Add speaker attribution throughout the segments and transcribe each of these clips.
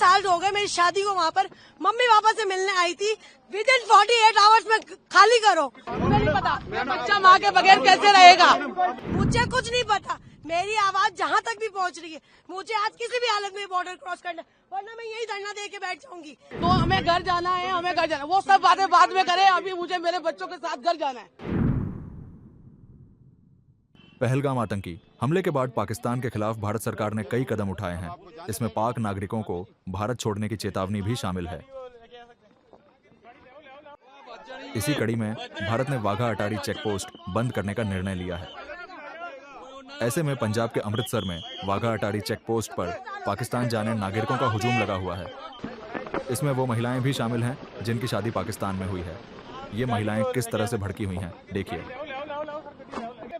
Speaker 1: साल हो गए मेरी शादी को। वहाँ पर मम्मी पापा से मिलने आई थी। विद इन 48 आवर्स में खाली करो।
Speaker 2: मुझे नहीं पता बच्चा माँ के बगैर कैसे रहेगा।
Speaker 1: मुझे कुछ नहीं पता। मेरी आवाज जहाँ तक भी पहुँच रही है, मुझे आज किसी भी हालत में बॉर्डर क्रॉस करना है, वरना मैं यही धरना दे के बैठ जाऊंगी।
Speaker 2: तो हमें घर जाना है, हमें घर जाना है। वो सब बातें बाद में करें, अभी मुझे मेरे बच्चों के साथ घर जाना है।
Speaker 3: पहलगाम आतंकी हमले के बाद पाकिस्तान के खिलाफ भारत सरकार ने कई कदम उठाए हैं। इसमें पाक नागरिकों को भारत छोड़ने की चेतावनी भी शामिल है। इसी कड़ी में भारत ने वाघा अटारी चेक पोस्ट बंद करने का निर्णय लिया है। ऐसे में पंजाब के अमृतसर में वाघा अटारी चेक पोस्ट पर पाकिस्तान जाने नागरिकों का हुजूम लगा हुआ है। इसमें वो महिलाएं भी शामिल हैं जिनकी शादी पाकिस्तान में हुई है। ये महिलाएं किस तरह से भड़की हुई हैं, देखिए।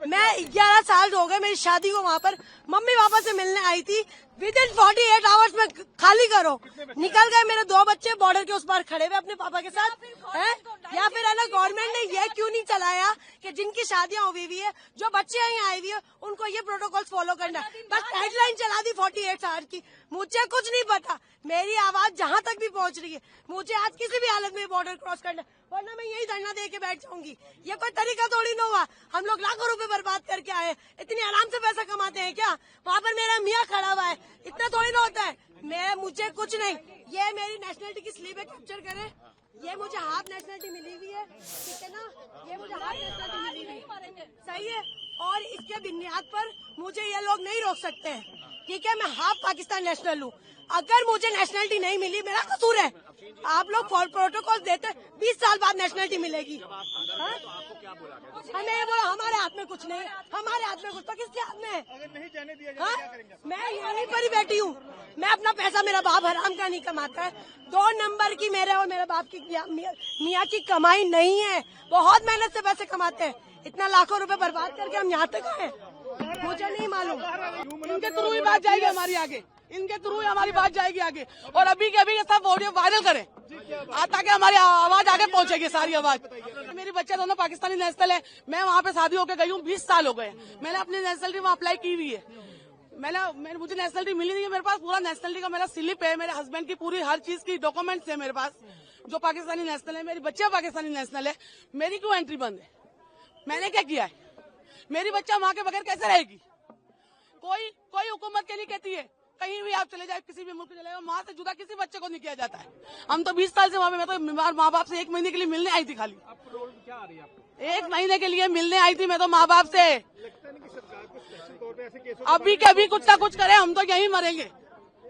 Speaker 1: मैं 11 साल हो गए मेरी शादी को। वहाँ पर मम्मी पापा से मिलने आई थी। विद इन 48 आवर्स में खाली करो। निकल गए मेरे 2 बच्चे बॉर्डर के उस पार खड़े हुए अपने पापा के साथ हैं। या फिर है ना, गवर्नमेंट ने ये क्यों नहीं चलाया कि जिनकी शादियां हुई हुई है, जो बच्चे यहाँ आए हुए हैं, उनको ये प्रोटोकॉल फॉलो करना है। बस हेडलाइन चला दी 48 आवर्स की। मुझे कुछ नहीं पता। मेरी आवाज जहाँ तक भी पहुँच रही है, मुझे आज किसी भी हालत में बॉर्डर क्रॉस करना है, वरना मैं यही धरना दे के बैठ जाऊंगी। ये कोई तरीका थोड़ी ना हुआ। हम लोग लाखों रुपए बर्बाद करके आए, इतनी आराम से पैसा कमाते हैं क्या? वहाँ पर मेरा मियाँ खड़ा हुआ है, इतना थोड़ी ना होता है। मुझे कुछ नहीं। ये मेरी नेशनलिटी की स्लीप है, कैप्चर करे। ये मुझे हाफ नेशनलिटी मिली हुई है, ठीक है ना? ये मुझे हाफ नेशनलिटी मिली हुई है, सही है। और इसके बुनियाद पर मुझे ये लोग नहीं रोक सकते हैं, ठीक है? मैं हाफ पाकिस्तान नेशनल हूँ। अगर मुझे नेशनलिटी नहीं मिली, मेरा कसूर है। आप लोग प्रोटोकॉल देते, 20 साल बाद नेशनलिटी मिलेगी। हमें ये बोला हमारे हाथ में कुछ नहीं है, हमारे हाथ में कुछ तो किसके हाथ में है? अगर नहीं जाने दिया जाए क्या करेंगे? मैं यहीं पर ही बैठी हूँ। मैं अपना पैसा, मेरा बाप हराम का नहीं कमाता है। 2 नंबर की मेरे और मेरे बाप की मियाँ की कमाई नहीं है। बहुत मेहनत से पैसे कमाते हैं। इतना लाखों रुपए बर्बाद करके हम यहाँ तक आए, मुझे नहीं मालूम।
Speaker 2: इनके थ्रू ही बात जाएगी हमारी आगे, इनके थ्रू ही हमारी बात जाएगी आगे। और अभी के अभी ये सब ऑडियो वायरल करें ताकि हमारी आवाज आगे पहुंचेगी, सारी आवाज। मेरे बच्चे दोनों पाकिस्तानी नेशनल है। मैं वहाँ पे शादी होकर गई हूँ, 20 साल हो गए। मैंने अपनी नेशनलिटी वहाँ अप्लाई की हुई है। मुझे नेशनलिटी मिली नहीं है। मेरे पास पूरा नेशनलिटी का मेरा स्लिप है, मेरे हस्बैंड की पूरी हर चीज की डॉक्यूमेंट्स है मेरे पास, जो पाकिस्तानी नेशनल है। मेरी बच्चे पाकिस्तानी नेशनल है। मेरी क्यों एंट्री बंद है? मैंने क्या किया है? मेरी बच्चा माँ के बगैर कैसे रहेगी? कोई हुकूमत के नहीं कहती है। कहीं भी आप चले जाए, किसी भी मुल्क चले जाए, माँ से जुदा किसी बच्चे को नहीं किया जाता है। हम तो 20 साल से वहाँ पे, मैं तो बीमार माँ बाप से 1 महीने के लिए मिलने आई थी। खाली 1 महीने के लिए मिलने आई थी मैं तो माँ बाप से। अभी के अभी कुछ ना कुछ करे, हम तो यहीं मरेंगे।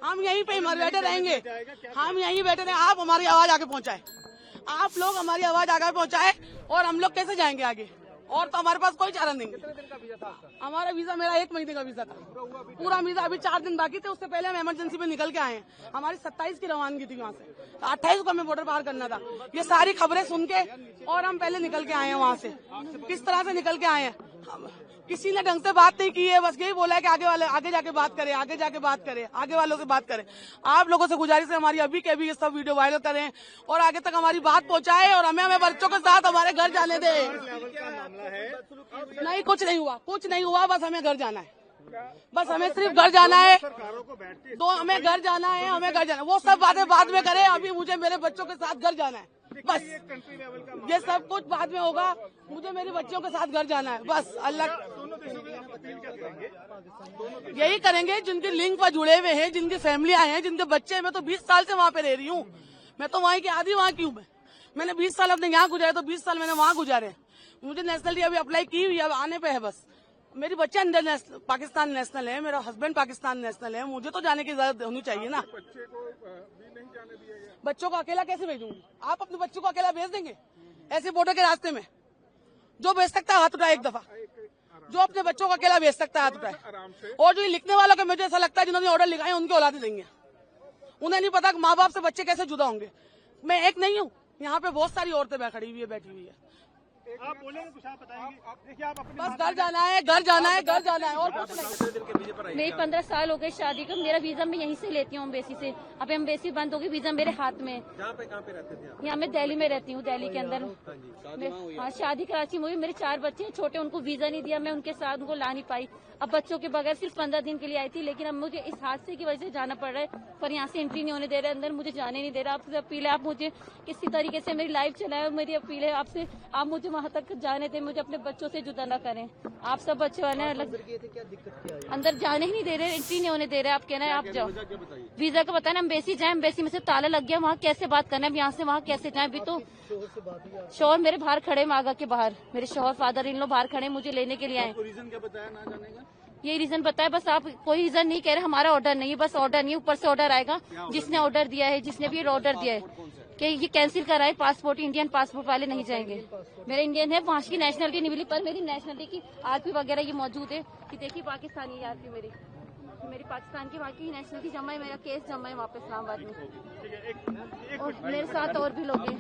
Speaker 2: हम यहीं पे बैठे रहेंगे, हम यहीं बैठे रहेंगे। आप हमारी आवाज आगे पहुँचाए, आप लोग हमारी आवाज आगे पहुँचाए, और हम लोग कैसे जाएंगे आगे? और तो हमारे पास कोई चारा नहीं है। हमारा वीजा, मेरा 1 महीने का वीजा था, पूरा वीजा। अभी 4 दिन बाकी थे, उससे पहले हम इमरजेंसी में निकल के आए हैं। हमारी 27 की रवानगी थी वहाँ से, 28 को हमें बॉर्डर पार करना था। ये सारी खबरें सुन के और हम पहले निकल के आए हैं वहाँ से। किस तरह से निकल के आए हैं? किसी ने ढंग से बात नहीं की है, बस यही बोला है कि आगे जाके बात करें, आगे जाके बात करें, आगे वालों से बात करें। आप लोगों से गुजारिश है हमारी, अभी के अभी ये सब वीडियो वायरल करें और आगे तक हमारी बात पहुंचाएं, और हमें बच्चों के साथ हमारे घर जाने दें। नहीं, कुछ नहीं हुआ, बस हमें घर जाना है। बस हमें सिर्फ घर जाना है। हमें घर जाना है, वो सब बातें बाद में करें, अभी मुझे मेरे बच्चों के साथ घर जाना है। बस ये सब कुछ बाद में होगा, मुझे मेरे बच्चों के साथ घर जाना है। बस अल्लाह यही करेंगे जिनके लिंक पर जुड़े हुए हैं, जिनकी फैमिलियां हैं, जिनके बच्चे हैं। मैं तो 20 साल से वहाँ पे रह रही हूँ। मैं तो वहीं की आधी वहाँ की हूँ। मैंने 20 साल अपने यहाँ गुजारे, तो 20 साल मैंने वहाँ गुजारे। मुझे नेशनलिटी अभी अप्लाई की हुई है, अब आने पे है। बस मेरी बच्चे अंदर पाकिस्तान नेशनल है, मेरा हस्बैंड पाकिस्तान नेशनल है। मुझे तो जाने की इजाजत होनी चाहिए ना। बच्चों को अकेला कैसे भेजूंगी? आप अपने बच्चों को अकेला भेज देंगे ऐसे बॉर्डर के रास्ते में? जो भेज सकता है हाथ उठाए एक दफा, जो अपने बच्चों को अकेला भेज सकता है हाथ उठाए। और जो लिखने वालों को मुझे ऐसा लगता है जिन्होंने ऑर्डर लिखाए उनके औलादे देंगे। उन्हें नहीं पता कि माँ बाप से बच्चे कैसे जुदा होंगे। मैं एक नहीं हूँ, यहाँ पे बहुत सारी औरतें खड़ी हुई है, बैठी हुई है।
Speaker 4: आप बोलेंगे कुछ, आप बताएंगे। देखिए आप अपने
Speaker 2: बस घर जाना है, घर जाना है, घर जाना है और कुछ नहीं।
Speaker 5: मेरी 15 साल हो गए शादी को। मेरा वीजा मैं यहीं से लेती हूँ एम्बेसी से। अब एम्बेसी बंद हो गई, वीजा मेरे हाथ में।
Speaker 4: कहाँ पे रहते थे आप?
Speaker 5: यहाँ मैं दिल्ली में रहती हूँ, दिल्ली के अंदर। हाँ, शादी कराची में हुई। मेरे 4 बच्चे हैं छोटे, उनको वीजा नहीं दिया, मैं उनके साथ उनको ला नहीं पाई। अब बच्चों के बगैर सिर्फ 15 दिन के लिए आई थी, लेकिन अब मुझे इस हादसे की वजह से जाना पड़ रहा है। पर यहाँ से एंट्री नहीं होने दे रहे, अंदर मुझे जाने नहीं दे रहा। आपसे अपील है, आप मुझे किसी तरीके से मेरी लाइफ चलाए। मेरी अपील है आपसे, आप मुझे वहाँ तक जाने दें, मुझे अपने बच्चों से जुदा न करें। आप सब बच्चे वाले हैं, अलग अंदर जाने ही नहीं दे रहे, एंट्री नहीं होने दे रहे। आप कहना है आप जाओ, वीजा का बताना। एम्बेसी जाए, एम्बेसी में से ताला लग गया, वहाँ कैसे बात करना है, यहाँ से वहाँ कैसे जाए। अभी तो शोहर मेरे बाहर खड़े, मागा के बाहर मेरे शोहर फादर इन लोग बाहर खड़े, मुझे लेने के लिए आए।
Speaker 4: रीजन क्या बताया ना जाने का?
Speaker 5: ये रीजन बताया, बस आप कोई रीजन नहीं कह रहे। हमारा ऑर्डर नहीं है, बस ऑर्डर नहीं, ऊपर से ऑर्डर आएगा। जिसने ऑर्डर दिया है, जिसने भी ऑर्डर दिया है कि ये कैंसिल कराए पासपोर्ट, इंडियन पासपोर्ट वाले नहीं जाएंगे। मेरा इंडियन है, वहाँ की नेशनलिटी नहीं मिली, पर मेरी नेशनलिटी की आरपी वगैरह ये मौजूद है कि देखिए पाकिस्तानी आरपी मेरी पाकिस्तान की बाकी नेशनलिटी जमा है, मेरा केस जमा है वहाँ पे इस्लामाबाद में। और मेरे साथ और भी लोग हैं।